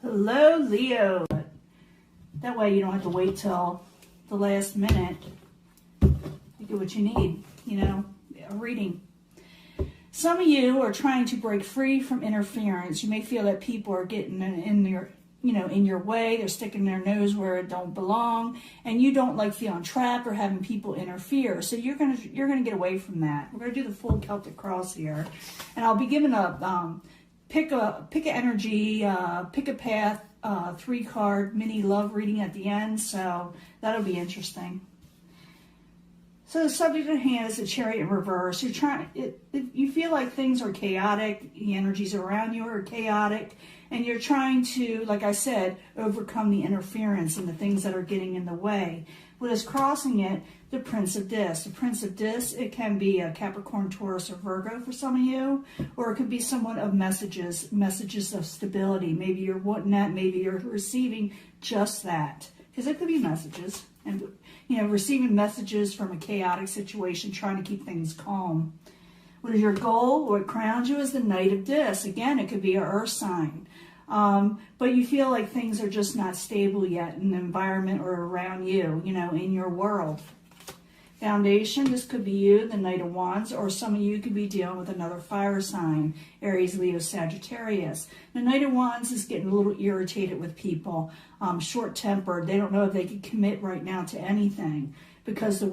Hello, Leo. That way you don't have to wait till the last minute. You get what you need, you know, a reading. Some of you are trying to break free from interference. You may feel that people are getting in your, in your way. They're sticking their nose where it don't belong, and you don't like feeling trapped or having people interfere. So you're gonna get away from that. We're gonna do the full Celtic cross here, and I'll be giving a pick an energy, pick a path, 3-card mini love reading at the end. So that'll be interesting. So the subject at hand is the Chariot in reverse. You feel like things are chaotic, the energies around you are chaotic, and you're trying to, like I said, overcome the interference and the things that are getting in the way. What is crossing it? The Prince of Discs. The Prince of Discs, it can be a Capricorn, Taurus, or Virgo for some of you, or it could be somewhat of messages of stability. Maybe you're wanting that, maybe you're receiving just that, because it could be messages. And, receiving messages from a chaotic situation, trying to keep things calm. What is your goal? What crowns you is the Knight of Discs. Again, it could be an earth sign. But you feel like things are just not stable yet in the environment or around you, in your world. Foundation, this could be you, the Knight of Wands, or some of you could be dealing with another fire sign, Aries, Leo, Sagittarius. The Knight of Wands is getting a little irritated with people, short-tempered. They don't know if they can commit right now to anything because the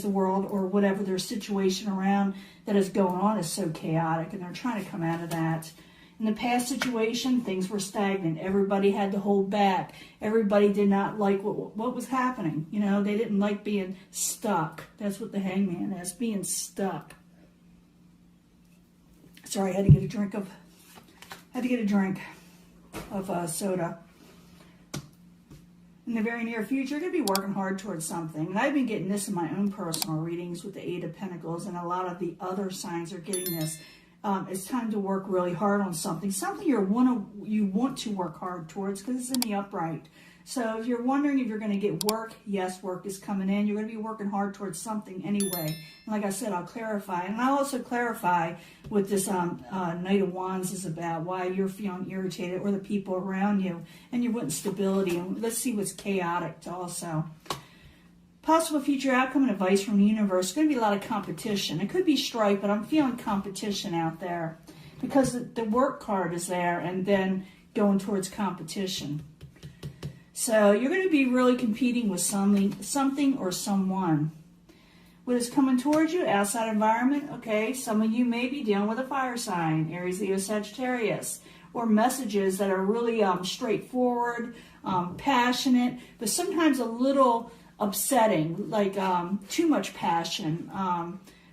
world or whatever their situation around that is going on is so chaotic, and they're trying to come out of that. In the past situation, things were stagnant. Everybody had to hold back. Everybody did not like what was happening. They didn't like being stuck. That's what the Hangman is, being stuck. Sorry, I had to get a drink of soda. In the very near future, you're going to be working hard towards something. And I've been getting this in my own personal readings with the Eight of Pentacles, and a lot of the other signs are getting this. It's time to work really hard on something you want to work hard towards, because it's in the upright. So if you're wondering if you're going to get work, yes, work is coming in. You're going to be working hard towards something anyway. And like I said, I'll clarify. And I'll also clarify what this Knight of Wands is about, why you're feeling irritated or the people around you, and you're wanting stability. And let's see what's chaotic also. Possible future outcome and advice from the universe. It's going to be a lot of competition. It could be strife, but I'm feeling competition out there because the work card is there, and then going towards competition. So you're going to be really competing with something or someone. What is coming towards you? Outside environment. Okay, some of you may be dealing with a fire sign, Aries, Leo, Sagittarius, or messages that are really straightforward, passionate, but sometimes a little upsetting, like too much passion.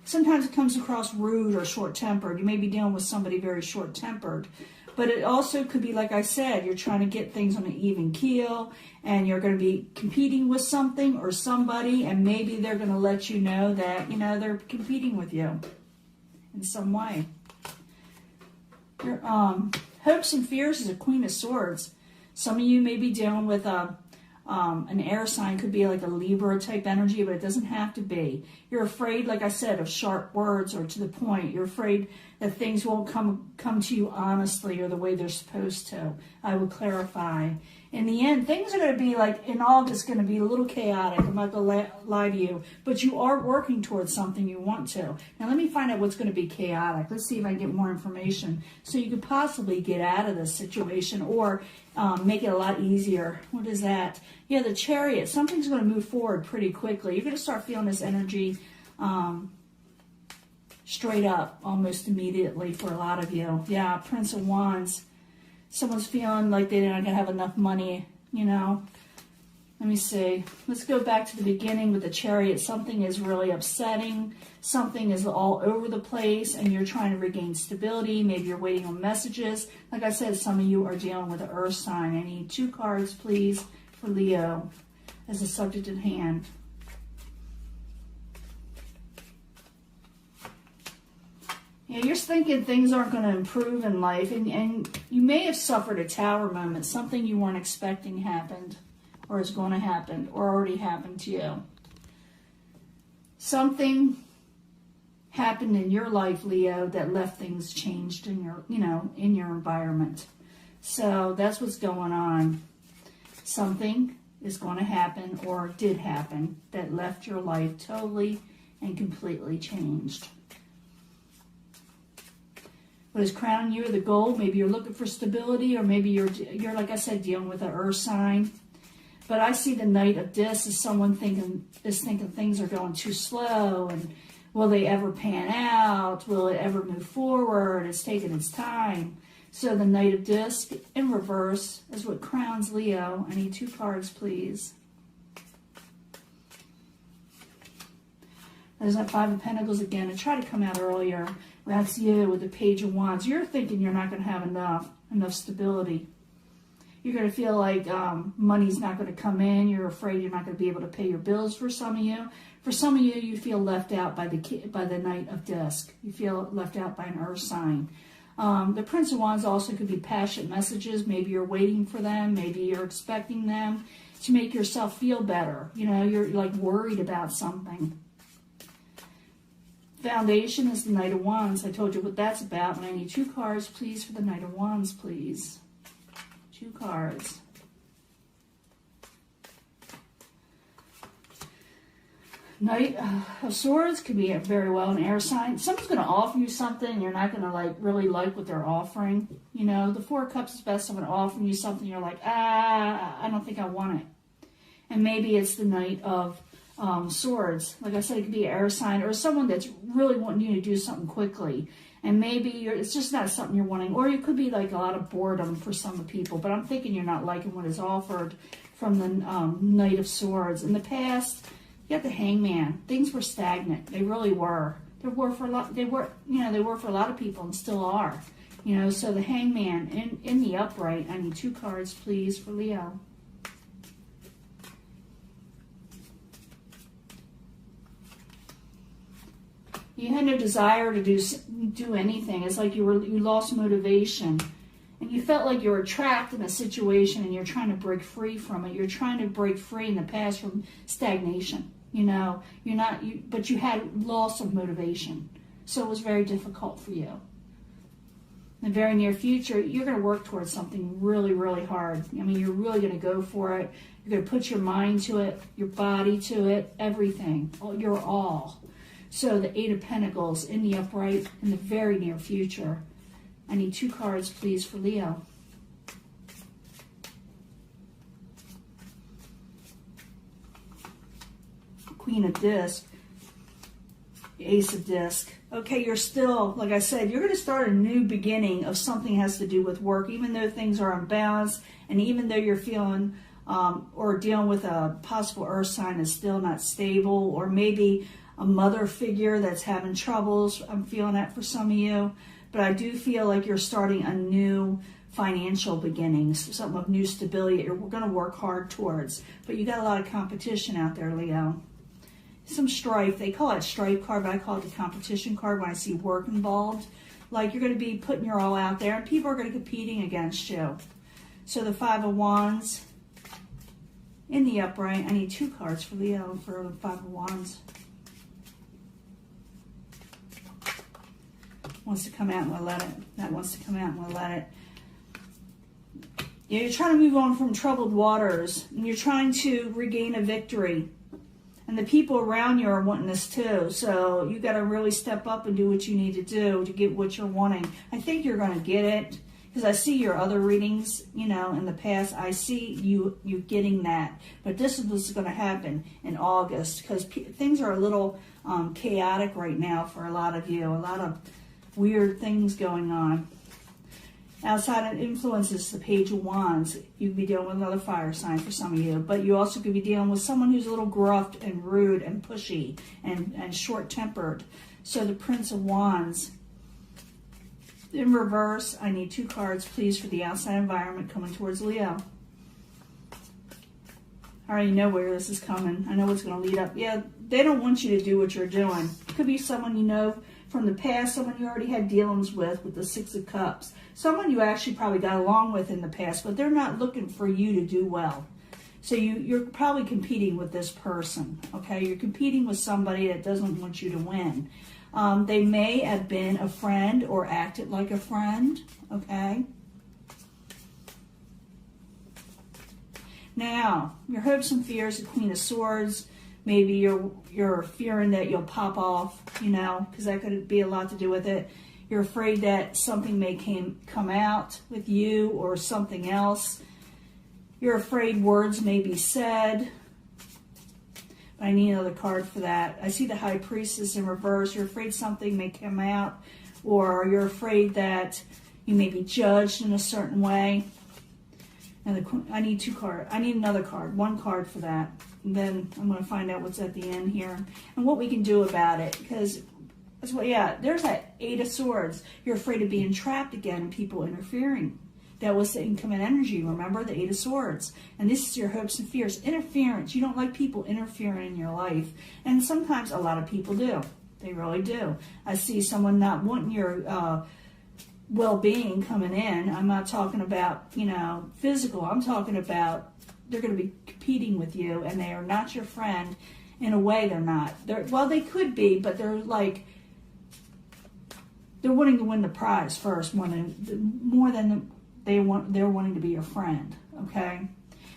Sometimes it comes across rude or short-tempered. You may be dealing with somebody very short-tempered. But it also could be, like I said, you're trying to get things on an even keel, and you're going to be competing with something or somebody, and maybe they're going to let you know that, they're competing with you in some way. Your hopes and fears is a Queen of Swords. Some of you may be dealing with an air sign, could be like a Libra type energy, but it doesn't have to be. You're afraid, like I said, of sharp words or to the point. You're afraid that things won't come to you honestly or the way they're supposed to. I will clarify. In the end, things are going to be like, in August, going to be a little chaotic. I'm not going to lie to you. But you are working towards something you want to. Now, let me find out what's going to be chaotic. Let's see if I can get more information so you could possibly get out of this situation or make it a lot easier. What is that? Yeah, the Chariot. Something's going to move forward pretty quickly. You're going to start feeling this energy straight up almost immediately for a lot of you. Yeah, Prince of Wands. Someone's feeling like they're not going to have enough money, Let me see. Let's go back to the beginning with the Chariot. Something is really upsetting. Something is all over the place, and you're trying to regain stability. Maybe you're waiting on messages. Like I said, some of you are dealing with an earth sign. I need 2 cards, please, for Leo as a subject at hand. Yeah, you're thinking things aren't going to improve in life, and you may have suffered a tower moment. Something you weren't expecting happened, or is going to happen, or already happened to you. Something happened in your life, Leo, that left things changed in your, in your environment. So that's what's going on. Something is going to happen or did happen that left your life totally and completely changed. What is crowning you, the gold? Maybe you're looking for stability, or maybe you're like I said, dealing with an earth sign. But I see the Knight of Discs as someone thinking things are going too slow, and will they ever pan out? Will it ever move forward? It's taking its time. So the Knight of Discs in reverse is what crowns Leo. I need 2 cards, please. There's that 5 of Pentacles again. I tried to come out earlier. That's you with the Page of Wands. You're thinking you're not going to have enough stability. You're going to feel like money's not going to come in. You're afraid you're not going to be able to pay your bills for some of you. For some of you, you feel left out by the Knight of Discs. You feel left out by an earth sign. The Prince of Wands also could be passionate messages. Maybe you're waiting for them. Maybe you're expecting them to make yourself feel better. You're like worried about something. Foundation is the Knight of Wands. I told you what that's about. And I need 2 cards, please, for the Knight of Wands, please. 2 cards. Knight of Swords could be very well an air sign. Someone's going to offer you something and you're not going to really like what they're offering. The 4 of Cups is best. Someone offering you something, you're like, I don't think I want it. And maybe it's the Knight of Swords. Like I said, it could be an air sign or someone that's really wanting you to do something quickly. And maybe it's just not something you're wanting. Or it could be like a lot of boredom for some people. But I'm thinking you're not liking what is offered from the Knight of Swords. In the past, you got the Hangman. Things were stagnant. They really were. They were for a lot of people and still are. So the Hangman in the upright. I need 2 cards, please, for Leo. You had no desire to do anything. It's like you lost motivation. And you felt like you were trapped in a situation and you're trying to break free from it. You're trying to break free in the past from stagnation. But you had loss of motivation. So it was very difficult for you. In the very near future, you're going to work towards something really, really hard. You're really going to go for it. You're going to put your mind to it, your body to it, everything. Your all. So the 8 of Pentacles in the upright in the very near future. I need 2 cards, please, for Leo. Queen of Discs. Ace of Discs. Okay, you're still, like I said, you're going to start a new beginning of something that has to do with work, even though things are unbalanced, and even though you're feeling or dealing with a possible earth sign that's still not stable, or maybe a mother figure that's having troubles. I'm feeling that for some of you. But I do feel like you're starting a new financial beginning, something of new stability that you're going to work hard towards. But you got a lot of competition out there, Leo. Some strife. They call it strife card, but I call it the competition card when I see work involved. Like you're going to be putting your all out there, and people are going to be competing against you. So the 5 of Wands in the upright. I need 2 cards for Leo for the 5 of Wands. Wants to come out and we'll let it. That wants to come out and we'll let it. You're trying to move on from troubled waters, and you're trying to regain a victory. And the people around you are wanting this too. So you got to really step up and do what you need to do to get what you're wanting. I think you're going to get it, because I see your other readings, in the past. I see you getting that. But this is what's going to happen in August, because things are a little chaotic right now for a lot of you. A lot of weird things going on. Outside of influences, the Page of Wands. You could be dealing with another fire sign for some of you, but you also could be dealing with someone who's a little gruff and rude and pushy and short-tempered. So the Prince of Wands. In reverse, I need 2 cards, please, for the outside environment coming towards Leo. I already know where this is coming. I know what's going to lead up. Yeah, they don't want you to do what you're doing. It could be someone you know from the past, someone you already had dealings with the 6 of Cups. Someone you actually probably got along with in the past, but they're not looking for you to do well. So you're probably competing with this person, okay? You're competing with somebody that doesn't want you to win. They may have been a friend or acted like a friend, okay? Now, your hopes and fears, the Queen of Swords. Maybe you're fearing that you'll pop off, you know, because that could be a lot to do with it. You're afraid that something may come out with you or something else. You're afraid words may be said. I need another card for that. I see the High Priestess in reverse. You're afraid something may come out, or you're afraid that you may be judged in a certain way. And I need two cards. I need another card. One card for that. And then I'm going to find out what's at the end here and what we can do about it. Because that's what, yeah, there's that Eight of Swords. You're afraid of being trapped again and people interfering. That was the incoming energy, remember? The Eight of Swords. And this is your hopes and fears. Interference. You don't like people interfering in your life. And sometimes a lot of people do. They really do. I see someone not wanting your well-being coming in. I'm not talking about, you know, physical. I'm talking about they're going to be competing with you, and they are not your friend. In a way, they're not. Well, they could be, but they're like, they're wanting to win the prize first, more than they're wanting to be your friend, okay?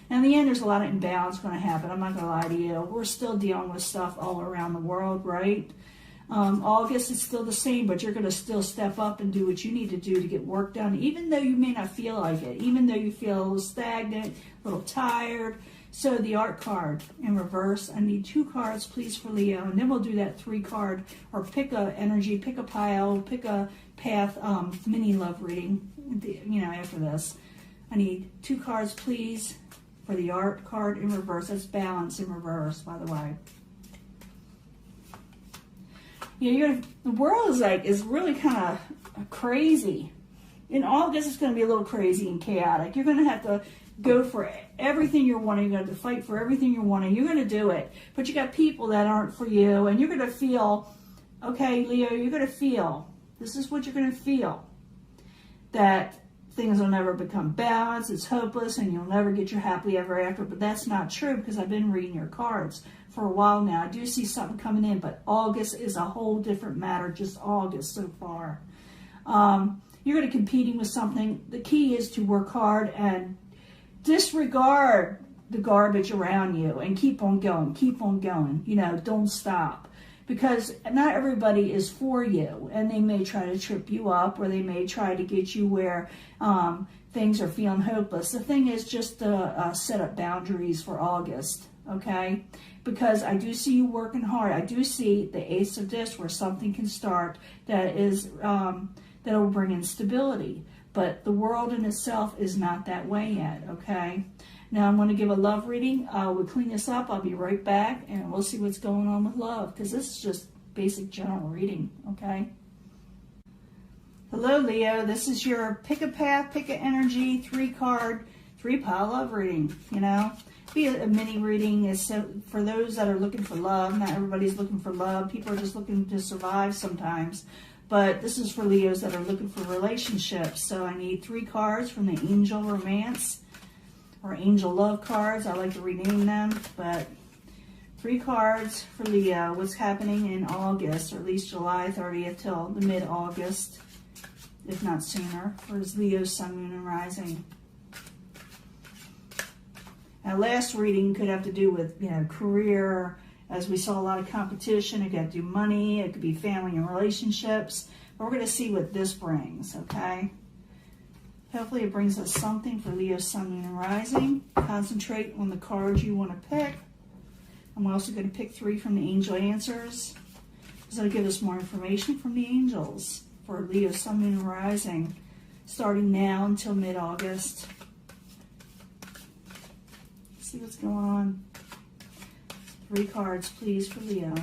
Now, in the end, there's a lot of imbalance going to happen. I'm not going to lie to you. We're still dealing with stuff all around the world, right? August is still the same, but you're going to still step up and do what you need to do to get work done, even though you may not feel like it, even though you feel a little stagnant, a little tired. So the art card in reverse, I need two cards, please, for Leo, and then we'll do that 3-card, or pick a energy, pick a pile, pick a path, mini love reading, you know, after this. I need 2 cards, please, for the art card in reverse. That's balance in reverse, by the way. Yeah, the world is really kind of crazy. In August, it's going to be a little crazy and chaotic. You're going to have to go for everything you're wanting. You're going to have to fight for everything you're wanting. You're going to do it. But you got people that aren't for you, and you're going to feel, okay, Leo, you're going to feel, this is what you're going to feel, that things will never become balanced, it's hopeless, and you'll never get your happily ever after. But that's not true, because I've been reading your cards for a while now. I do see something coming in, but August is a whole different matter, just August so far. You're going to be competing with something. The key is to work hard and disregard the garbage around you and keep on going, you know, don't stop. Because not everybody is for you, and they may try to trip you up, or they may try to get you where things are feeling hopeless. The thing is just to set up boundaries for August, okay? Because I do see you working hard. I do see the Ace of Discs where something can start that is that will bring in stability. But the world in itself is not that way yet, okay? Now I'm going to give a love reading. We'll clean this up. I'll be right back, and we'll see what's going on with love, because this is just basic general reading, okay? Hello, Leo. This is your pick a path, pick a energy, 3-card, 3-pile love reading, you know? Be a mini reading is for those that are looking for love. Not everybody's looking for love. People are just looking to survive sometimes. But this is for Leos that are looking for relationships. So I need 3 cards from the Angel Romance or Angel Love cards. I like to rename them, but 3 cards for Leo. What's happening in August, or at least July 30th till the mid-August, if not sooner, for his Leo, Sun, Moon, and Rising. Now, last reading could have to do with, you know, career. As we saw a lot of competition, it could do money, it could be family and relationships. But we're going to see what this brings, okay? Hopefully it brings us something for Leo, Sun, Moon, and Rising. Concentrate on the cards you want to pick. I'm also going to pick 3 from the Angel Answers. It's going to give us more information from the angels for Leo, Sun, Moon, and Rising, starting now until mid-August. See what's going on. 3 cards, please, for Leo.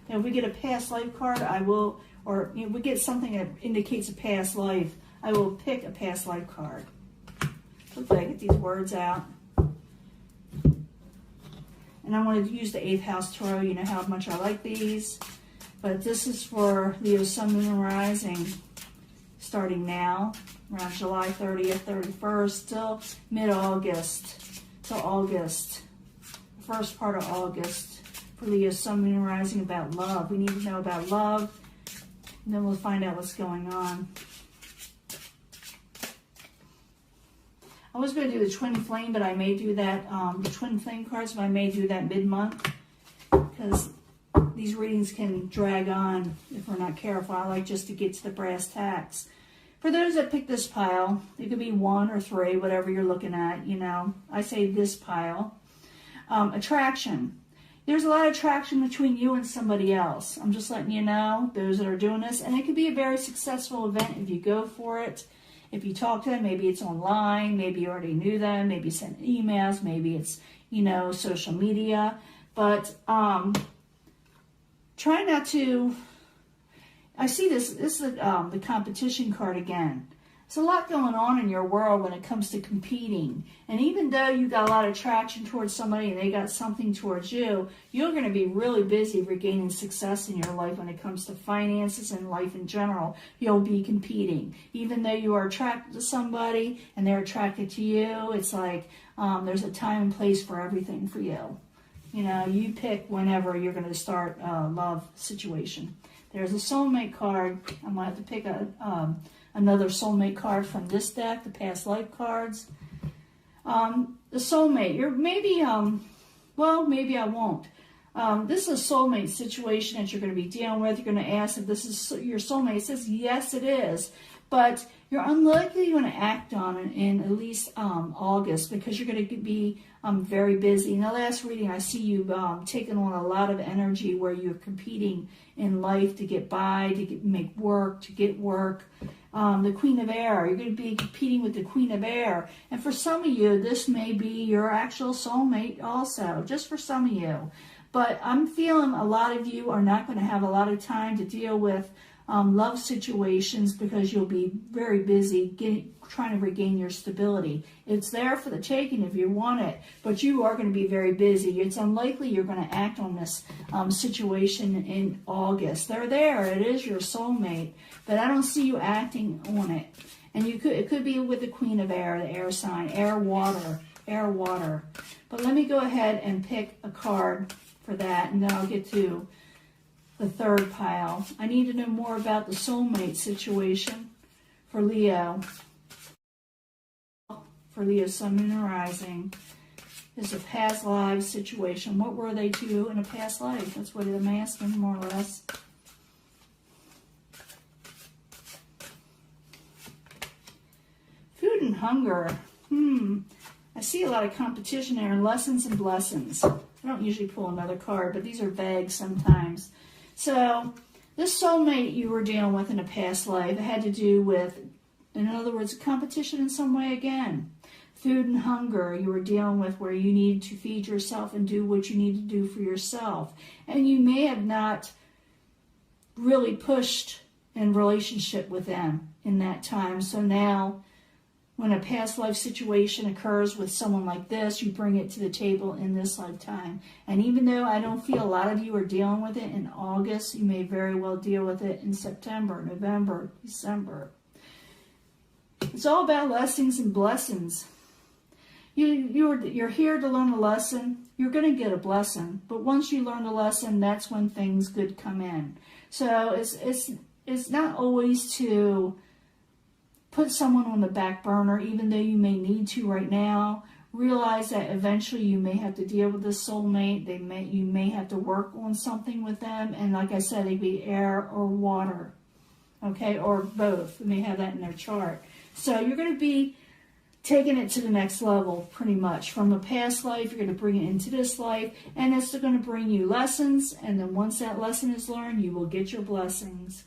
Now, if we get a past life card, I will, or you know, we get something that indicates a past life, I will pick a past life card. Hopefully I get these words out. And I want to use the 8th House Tarot. You know how much I like these. But this is for Leo, Sun, Moon, and Rising, starting now, around July 30th, 31st, till mid-August, till August. First part of August For Leo, Sun, Moon, and Rising, about love. We need to know about love, and then we'll find out what's going on. I was going to do the Twin Flame, but I may do that, the Twin Flame cards, but I may do that mid-month, because these readings can drag on if we're not careful. I like just to get to the brass tacks. For those that pick this pile, it could be 1 or 3, whatever you're looking at, you know. I say this pile. Attraction. There's a lot of attraction between you and somebody else. I'm just letting you know, those that are doing this. And it could be a very successful event if you go for it. If you talk to them, maybe it's online, maybe you already knew them, maybe you sent emails, maybe it's, you know, social media. But try not to, I see this is the competition card again. There's a lot going on in your world when it comes to competing. And even though you got a lot of attraction towards somebody and they got something towards you, you're going to be really busy regaining success in your life when it comes to finances and life in general. You'll be competing. Even though you are attracted to somebody and they're attracted to you, it's like there's a time and place for everything for you. You know, you pick whenever you're going to start a love situation. There's a soulmate card. I'm going to have to pick another soulmate card from this deck, the past life cards. The soulmate, you're maybe, well, maybe I won't. This is a soulmate situation that you're going to be dealing with. You're going to ask if this is your soulmate. It says, yes, it is. But you're unlikely going to act on it in at least August, because you're going to be very busy. In the last reading, I see you taking on a lot of energy where you're competing in life to get by, to make work, to get work. The Queen of Air, you're going to be competing with the Queen of Air. And for some of you, this may be your actual soulmate also, just for some of you. But I'm feeling a lot of you are not going to have a lot of time to deal with love situations, because you'll be very busy trying to regain your stability. It's there for the taking if you want it, but you are going to be very busy. It's unlikely you're going to act on this situation in August. They're there. It is your soulmate, but I don't see you acting on it. And it could be with the Queen of Air, the air sign, air, water. But let me go ahead and pick a card for that, and then I'll get to the third pile. I need to know more about the soulmate situation for Leo. For Leo, Sun, Moon, and Rising. Is a past life situation. What were they to you in a past life? That's what I'm asking, more or less. Food and hunger. I see a lot of competition there. Lessons and blessings. I don't usually pull another card, but these are vague sometimes. So, this soulmate you were dealing with in a past life, it had to do with, in other words, competition in some way again. Food and hunger you were dealing with, where you needed to feed yourself and do what you need to do for yourself. And you may have not really pushed in relationship with them in that time. So now, when a past life situation occurs with someone like this, you bring it to the table in this lifetime. And even though I don't feel a lot of you are dealing with it in August, you may very well deal with it in September, November, December. It's all about lessons and blessings. You're here to learn a lesson. You're going to get a blessing. But once you learn the lesson, that's when things good come in. So it's not always to put someone on the back burner, even though you may need to right now. Realize that eventually you may have to deal with this soulmate. You may have to work on something with them. And like I said, it could be air or water, okay, or both. They may have that in their chart. So you're going to be taking it to the next level, pretty much. From a past life, you're going to bring it into this life, and it's going to bring you lessons. And then once that lesson is learned, you will get your blessings.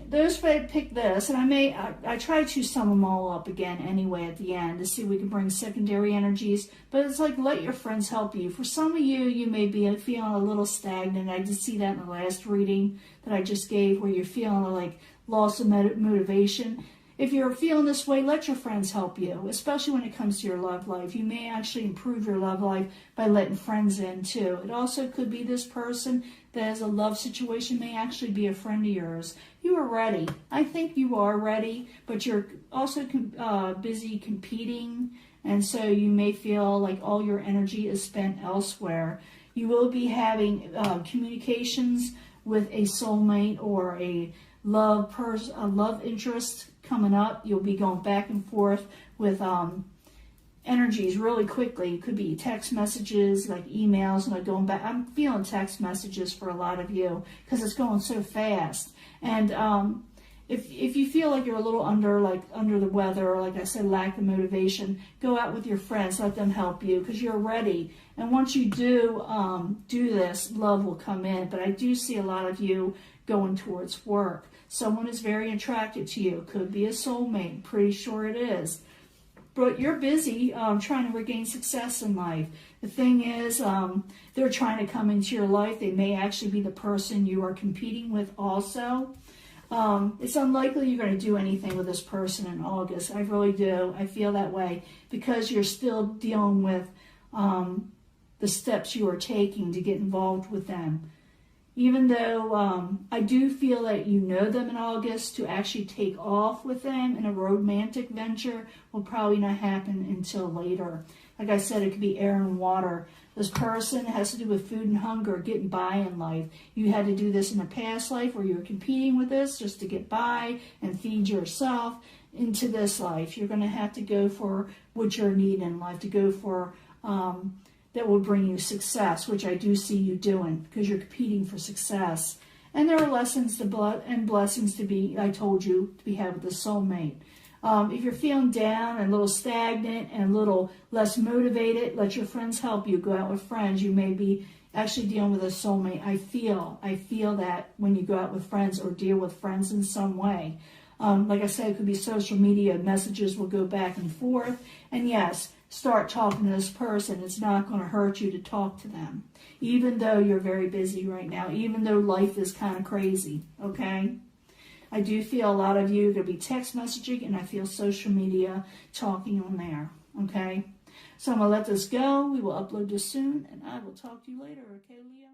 Those that pick this, and I try to sum them all up again anyway at the end to see if we can bring secondary energies, but it's like, let your friends help you. For some of you, you may be feeling a little stagnant. I did see that in the last reading that I just gave, where you're feeling like loss of motivation. If you're feeling this way, let your friends help you, especially when it comes to your love life. You may actually improve your love life by letting friends in too. It also could be this person that has a love situation may actually be a friend of yours. You are ready. I think you are ready, but you're also busy competing, and so you may feel like all your energy is spent elsewhere. You will be having communications with a soulmate or a love interest coming up. You'll be going back and forth with energies really quickly. It could be text messages, like emails, and like going back. I'm feeling text messages for a lot of you because it's going so fast. And if you feel like you're a little under the weather, or like I said, lack of motivation, go out with your friends, let them help you because you're ready. And once you do this, love will come in. But I do see a lot of you going towards work. Someone is very attracted to you. Could be a soulmate. Pretty sure it is. But you're busy trying to regain success in life. The thing is, they're trying to come into your life. They may actually be the person you are competing with also. It's unlikely you're going to do anything with this person in August. I really do. I feel that way because you're still dealing with the steps you are taking to get involved with them. Even though I do feel that you know them in August, to actually take off with them in a romantic venture will probably not happen until later. Like I said, it could be air and water. This person has to do with food and hunger, getting by in life. You had to do this in a past life where you were competing with this just to get by and feed yourself. Into this life, you're going to have to go for what you're needing in life, to go for that will bring you success, which I do see you doing because you're competing for success. And there are lessons and blessings to be, I told you, to be had with the soulmate. If you're feeling down and a little stagnant and a little less motivated, let your friends help you. Go out with friends. You may be actually dealing with a soulmate. I feel that when you go out with friends or deal with friends in some way. Like I said, it could be social media. Messages will go back and forth. And yes, start talking to this person. It's not going to hurt you to talk to them, even though you're very busy right now, even though life is kind of crazy, okay? I do feel a lot of you are going to be text messaging, and I feel social media talking on there, okay? So I'm going to let this go. We will upload this soon, and I will talk to you later, okay, Leo?